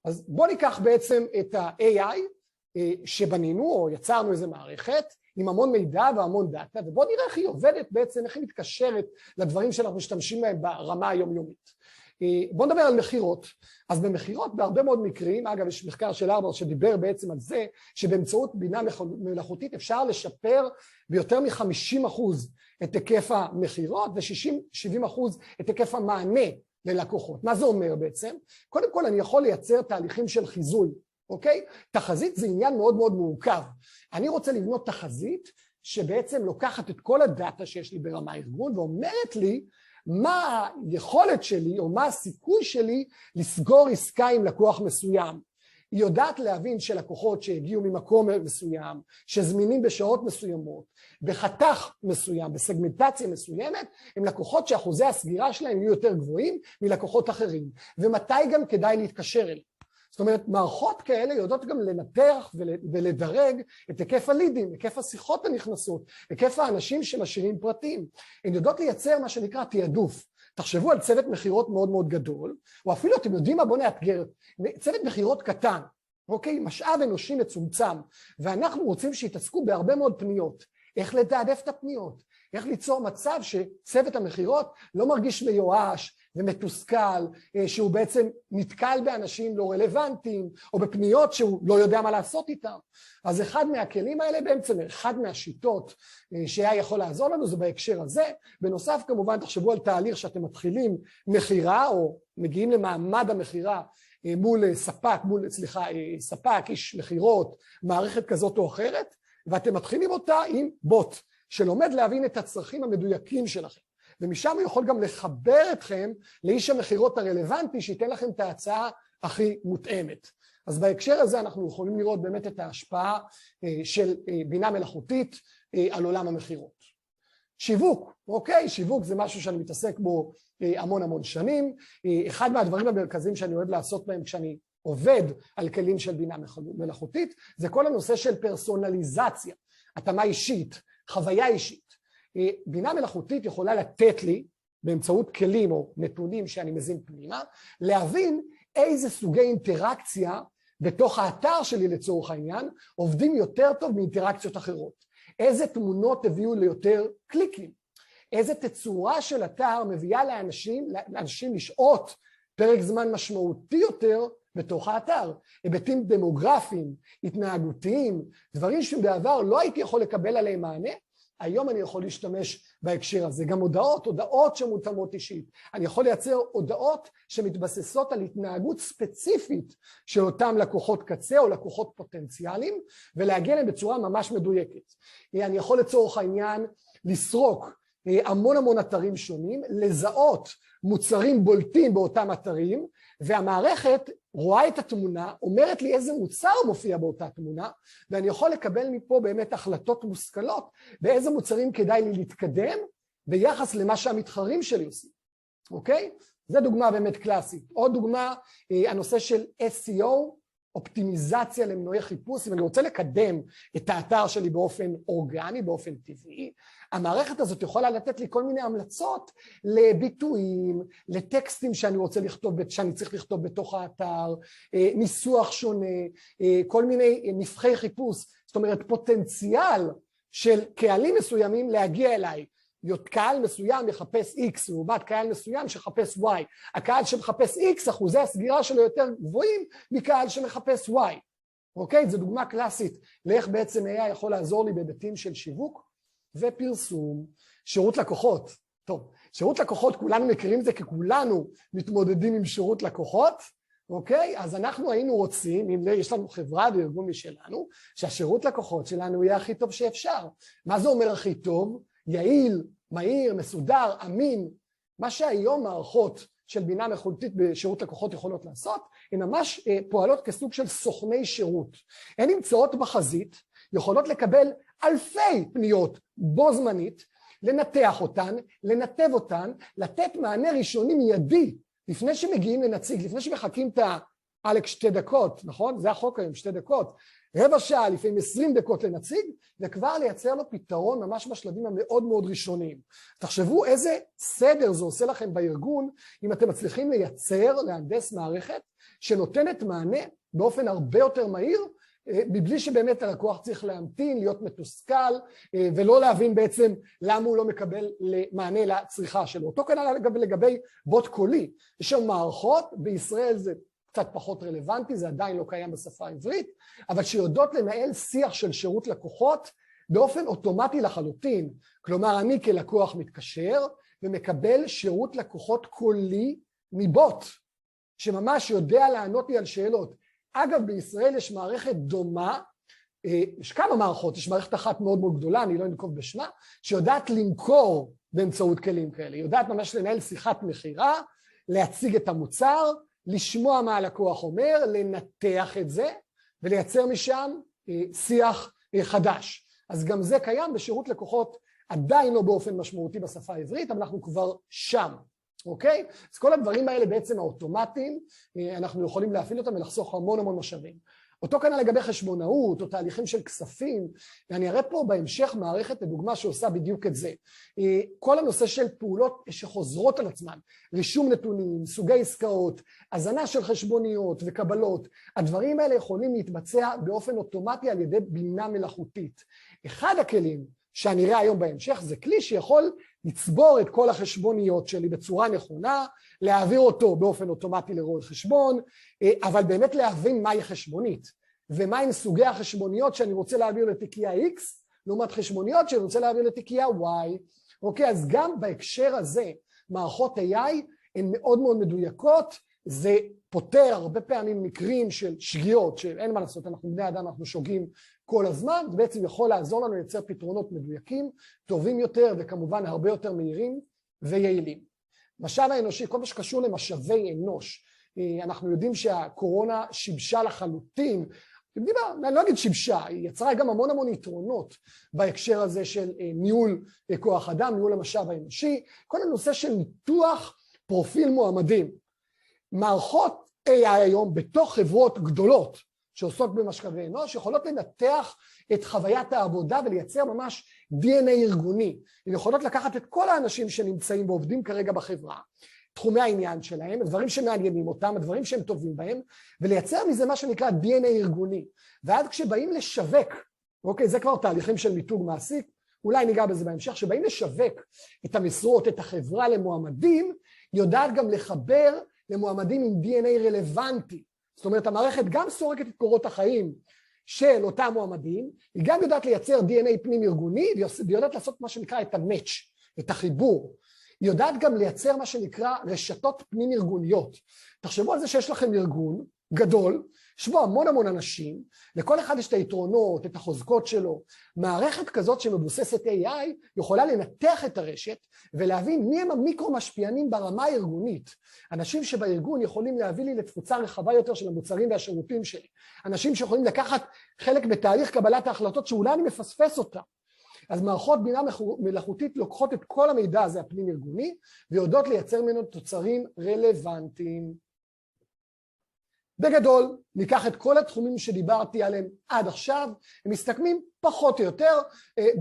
אז בואו ניקח בעצם את ה-AI שבנינו או יצרנו איזה מערכת עם המון מידע והמון דאטה, ובואו נראה איך היא עובדת בעצם, איך היא מתקשרת לדברים שאנחנו משתמשים בהם ברמה היומיומית. בואו נדבר על מחירות. אז במחירות בהרבה מאוד מקרים, אגב יש מחקר של הרוורד שדיבר בעצם על זה, שבאמצעות בינה מלאכותית אפשר לשפר ביותר מ-50% את היקף המחירות ו-60-70% את היקף המענה ללקוחות. מה זה אומר בעצם? קודם כל אני יכול לייצר תהליכים של חיזוי, אוקיי? תחזית זה עניין מאוד מאוד מורכב. אני רוצה לבנות תחזית שבעצם לוקחת את כל הדאטה שיש לי ברמה הארגון ואומרת לי מה היכולת שלי או מה הסיכוי שלי לסגור עסקה עם לקוח מסוים. היא יודעת להבין שלקוחות שהגיעו ממקום מסוים, שזמינים בשעות מסוימות, בחתך מסוים, בסגמנטציה מסוימת, הם לקוחות שאחוזי הסגירה שלהם יהיו יותר גבוהים מלקוחות אחרים. ומתי גם כדאי להתקשר אליהם. זאת אומרת, מערכות כאלה יודעות גם לנתח ולדרג את היקף הלידים, היקף השיחות הנכנסות, היקף האנשים שמשאירים פרטים. הן יודעות לייצר מה שנקרא תיעדוף. תחשבו על צוות מחירות מאוד מאוד גדול, או אפילו אתם יודעים מה, בוא נאתגר, צוות מחירות קטן, אוקיי? משאב אנושי מצומצם, ואנחנו רוצים שיתעסקו בהרבה מאוד פניות. איך לתעדף את הפניות? איך ליצור מצב שצוות המחירות לא מרגיש מיואש ומתוסכל, שהוא בעצם נתקל באנשים לא רלוונטיים, או בפניות שהוא לא יודע מה לעשות איתם. אז אחד מהכלים האלה בעצם, אחד מהשיטות שהיה יכול לעזור לנו, זה בהקשר הזה. בנוסף כמובן תחשבו על תהליך שאתם מתחילים מחירה, או מגיעים למעמד המחירה מול ספק, איש מחירות, מערכת כזאת או אחרת, ואתם מתחילים אותה עם בוט, שלומד להבין את הצרכים המדויקים שלכם. ומשם הוא יכול גם לחבר אתכם לאיש המחירות הרלוונטי, שייתן לכם את ההצעה הכי מותאמת. אז בהקשר הזה אנחנו יכולים לראות באמת את ההשפעה של בינה מלאכותית על עולם המחירות. שיווק, אוקיי? שיווק זה משהו שאני מתעסק בו המון שנים. אחד מהדברים המרכזיים שאני אוהב לעשות בהם כשאני עובד על כלים של בינה מלאכותית, זה כל הנושא של פרסונליזציה, התאמה אישית, חוויה אישית. בינה מלאכותית יכולה לתת לי, באמצעות כלים או נתונים שאני מזין פנימה, להבין איזה סוגי אינטראקציה בתוך האתר שלי לצורך העניין, עובדים יותר טוב מאינטראקציות אחרות. איזה תמונות הביאו ליותר קליקים. איזה תצורה של אתר מביאה לאנשים לשעות פרק זמן משמעותי יותר בתוך האתר. היבטים דמוגרפיים, התנהגותיים, דברים שבעבר לא הייתי יכול לקבל עליהם מענה, היום אני יכול להשתמש בהקשר הזה. גם הודעות שמותאמות אישית. אני יכול לייצר הודעות שמתבססות על התנהגות ספציפית של אותם לקוחות קצה או לקוחות פוטנציאליים, ולהגיע להם בצורה ממש מדויקת. אני יכול לצורך העניין לסרוק המון אתרים שונים, לזהות מוצרים בולטים באותם אתרים, והמערכת רואה את התמונה, אומרת לי איזה מוצר מופיע באותה תמונה, ואני יכול לקבל מפה באמת החלטות מושכלות, באיזה מוצרים כדאי לי להתקדם, ביחס למה שהמתחרים שלי עושים, אוקיי? זו דוגמה באמת קלאסית. עוד דוגמה, הנושא של SEO, אופטימיזציה למנועי חיפוש. אם אני רוצה לקדם את האתר שלי באופן אורגני, באופן טבעי, המערכת הזאת יכולה לתת לי כל מיני המלצות לביטויים, לטקסטים שאני רוצה לכתוב, שאני צריך לכתוב בתוך האתר, ניסוח שונה, כל מיני נפחי חיפוש, זאת אומרת פוטנציאל של קהלים מסוימים להגיע אליי. קהל מסוים יחפש X, לעומת קהל מסוים שחפש Y. הקהל שמחפש X, אחוזי הסגירה שלו יותר גבוהים מקהל שמחפש Y. אוקיי? זו דוגמה קלאסית לאיך בעצם AI יכול לעזור לי בהיבטים של שיווק ופרסום. שירות לקוחות. טוב, שירות לקוחות, כולנו מכירים את זה, כי כולנו מתמודדים עם שירות לקוחות. אוקיי? אז אנחנו היינו רוצים, אם יש לנו חברה וארגון משלנו, שהשירות לקוחות שלנו יהיה הכי טוב שאפשר. מה זה אומר הכי טוב? יעיל, מהיר, מסודר, אמין. מה שהיום מערכות של בינה מלאכותית בשירות לקוחות יכולות לעשות, הן ממש פועלות כסוג של סוכני שירות. הן נמצאות בחזית, יכולות לקבל אלפי פניות בו זמנית, לנתח אותן, לנתב אותן, לתת מענה ראשוני מיידי, לפני שמגיעים לנציג, לפני שמחכים את האלק 2 דקות, נכון? זה החוק היום, 2 דקות. רבע שעה, לפעמים 20 דקות לנציג, וכבר לייצר לו פתרון ממש בשלבים המאוד מאוד ראשוניים. תחשבו איזה סדר זה עושה לכם בארגון, אם אתם מצליחים לייצר, להנדס מערכת, שנותנת מענה באופן הרבה יותר מהיר, מבלי שבאמת הלקוח צריך להמתין, להיות מתוסכל, ולא להבין בעצם למה הוא לא מקבל מענה לצריכה שלו. אותו כנ"ל לגבי בוט קולי. יש שם מערכות, בישראל זה קצת פחות רלוונטי, זה עדיין לא קיים בשפה העברית, אבל שיודעות לנהל שיח של שירות לקוחות באופן אוטומטי לחלוטין. כלומר, אני כלקוח מתקשר ומקבל שירות לקוחות קולי מבוט, שממש יודע לענות לי על שאלות. אגב, בישראל יש מערכת דומה, יש כמה מערכות, יש מערכת אחת מאוד מאוד גדולה, אני לא אנקוב בשמה, שיודעת למכור באמצעות כלים כאלה, היא יודעת ממש לנהל שיחת מחירה, להציג את המוצר, לשמוע מה הלקוח אומר, לנתח את זה, ולייצר משם שיח חדש. אז גם זה קיים בשירות לקוחות, עדיין לא באופן משמעותי בשפה העברית, אבל אנחנו כבר שם. אוקיי? אז כל הדברים האלה בעצם האוטומטיים, אנחנו יכולים להפעיל אותם ולחסוך המון המון משאבים. אותו כנ"ל לגבי חשבונאות או תהליכים של כספים, ואני אראה פה בהמשך מערכת לדוגמה שעושה בדיוק את זה. כל הנושא של פעולות שחוזרות על עצמן, רישום נתונים, סוגי עסקאות, הזנה של חשבוניות וקבלות, הדברים האלה יכולים להתבצע באופן אוטומטי על ידי בינה מלאכותית. אחד הכלים שאני אראה היום בהמשך זה כלי שיכול לצבור את כל החשבוניות שלי בצורה נכונה, להעביר אותו באופן אוטומטי לרואה חשבון, אבל באמת להבין מהי חשבונית, ומהם סוגי החשבוניות שאני רוצה להעביר לתיקייה X, לעומת חשבוניות שאני רוצה להעביר לתיקייה Y. אוקיי, אז גם בהקשר הזה, מערכות AI הן מאוד מאוד מדויקות, זה פותר הרבה פעמים מקרים של שגיאות, שאין מה לעשות, אנחנו בני אדם, אנחנו שוגים כל הזמן, זה בעצם יכול לעזור לנו לייצר פתרונות מדויקים, טובים יותר וכמובן הרבה יותר מהירים ויעילים. משאב האנושי, כל מה שקשור למשאבי אנוש, אנחנו יודעים שהקורונה שיבשה לחלוטין, אני לא אגיד שיבשה, היא יצרה גם המון המון יתרונות בהקשר הזה של ניהול כוח אדם, ניהול המשאב האנושי, כל הנושא של ניתוח פרופיל מועמדים. מערכות AI היום בתוך חברות גדולות שעושות במשאבי אנוש, יכולות לנתח את חוויית העבודה ולייצר ממש DNA ארגוני. הן יכולות לקחת את כל האנשים שנמצאים ועובדים כרגע בחברה, תחומי העניין שלהם, הדברים שמעניינים אותם, הדברים שהם טובים בהם, ולייצר מזה מה שנקרא DNA ארגוני. ועד כשבאים לשווק, אוקיי, זה כבר תהליכים של מיתוג מעסיק, אולי ניגע בזה בהמשך, שבאים לשווק את המשרות, את החברה למועמדים, יודעת גם לחבר למועמדים עם DNA רלוונטי. זאת אומרת, המערכת גם סורקת את קורות החיים של אותם מועמדים, היא גם יודעת לייצר DNA פנים ארגוני, והיא יודעת לעשות מה שנקרא את המאץ', את החיבור. היא יודעת גם לייצר מה שנקרא רשתות פנים ארגוניות. תחשבו על זה שיש לכם ארגון גדול, יש בו המון המון אנשים, לכל אחד יש את היתרונות, את החוזקות שלו. מערכת כזאת שמבוססת AI יכולה לנתח את הרשת ולהבין מי הם המיקרו משפיענים ברמה הארגונית. אנשים שבארגון יכולים להביא לי לתפוצה רחבה יותר של המוצרים והשירותים שלי. אנשים שיכולים לקחת חלק בתהליך קבלת ההחלטות שאולי אני מפספס אותה. אז מערכות בינה מלאכותית לוקחות את כל המידע הזה הפנים ארגוני ויודעות לייצר ממנו תוצרים רלוונטיים. בגדול, ניקח את כל התחומים שדיברתי עליהם עד עכשיו, הם מסתכמים פחות או יותר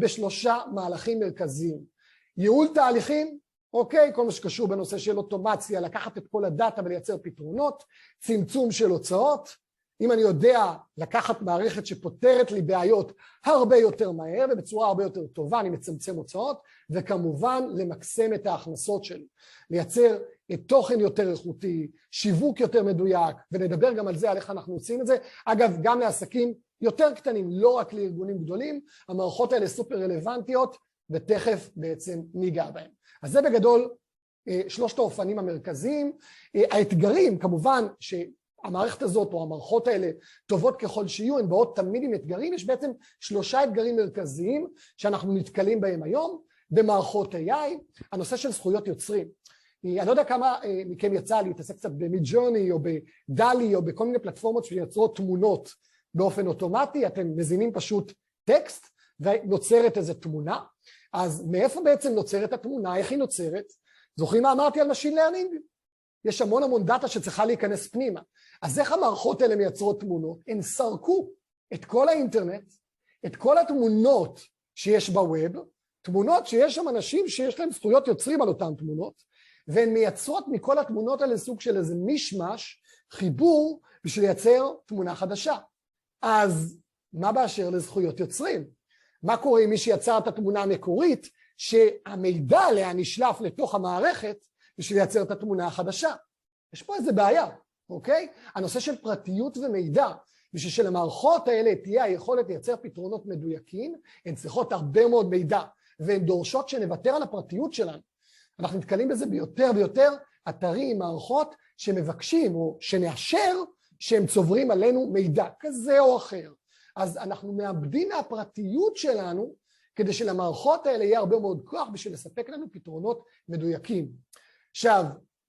בשלושה מהלכים מרכזיים. ייעול תהליכים, אוקיי, כל מה שקשור בנושא של אוטומציה, לקחת את כל הדאטה ולייצר פתרונות, צמצום של הוצאות, אם אני יודע לקחת מערכת שפותרת לי בעיות הרבה יותר מהר ובצורה הרבה יותר טובה, אני מצמצם הוצאות, וכמובן למקסם את ההכנסות שלי, לייצר תוכן יותר איכותי, שיווק יותר מדויק, ונדבר גם על זה, על איך אנחנו עושים את זה. אגב, גם לעסקים יותר קטנים, לא רק לארגונים גדולים, המערכות האלה סופר רלוונטיות, ותכף בעצם ניגע בהם. אז זה בגדול שלושת האופנים המרכזיים. האתגרים, כמובן, המערכת הזאת או המערכות האלה טובות ככל שיהיו, הן באות תמיד עם אתגרים, יש בעצם שלושה אתגרים מרכזיים שאנחנו נתקלים בהם היום במערכות AI, הנושא של זכויות יוצרים. אני לא יודע כמה מכם יצא להתעסק קצת במידג'ורני או בדלי או בכל מיני פלטפורמות שיוצרות תמונות באופן אוטומטי, אתם מזינים פשוט טקסט ונוצרת איזו תמונה, אז מאיפה בעצם נוצרת התמונה, איך היא נוצרת? זוכרים מה אמרתי על Machine Learning? יש המון המון דאטה שצריכה להיכנס פנימה. אז איך המערכות האלה מייצרות תמונות? הן סרקו את כל האינטרנט, את כל התמונות שיש בווב, תמונות שיש שם אנשים שיש להם זכויות יוצרים על אותן תמונות, והן מייצרות מכל התמונות האלה סוג של איזה מישמש, חיבור בשביל לייצר תמונה חדשה. אז מה באשר לזכויות יוצרים? מה קורה עם מי שיצר את התמונה המקורית, שהמידע עליה נשלף לתוך המערכת בשביל לייצר את התמונה החדשה? יש פה איזה בעיה, אוקיי? הנושא של פרטיות ומידע, בשביל שלמערכות האלה תהיה היכולת לייצר פתרונות מדויקים, הן צריכות הרבה מאוד מידע, והן דורשות שנוותר על הפרטיות שלנו. אנחנו נתקלים בזה ביותר ויותר אתרים, מערכות שמבקשים או שנאשר שהם צוברים עלינו מידע כזה או אחר. אז אנחנו מאבדים מהפרטיות שלנו כדי שלמערכות האלה יהיה הרבה מאוד כוח בשביל לספק לנו פתרונות מדויקים. עכשיו,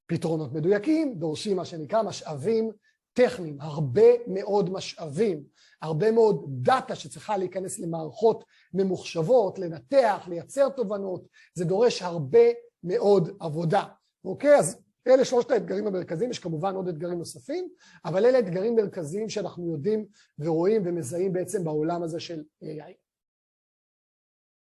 פתרונות מדויקים דורשים מה שנקרא משאבים טכניים, הרבה מאוד משאבים, הרבה מאוד דאטה שצריכה להיכנס למערכות ממוחשבות, לנתח, לייצר תובנות, זה דורש הרבה מאוד עבודה. אוקיי? אז אלה שלושת האתגרים המרכזיים, יש כמובן עוד אתגרים נוספים, אבל אלה אתגרים מרכזיים שאנחנו יודעים ורואים ומזהים בעצם בעולם הזה של AI.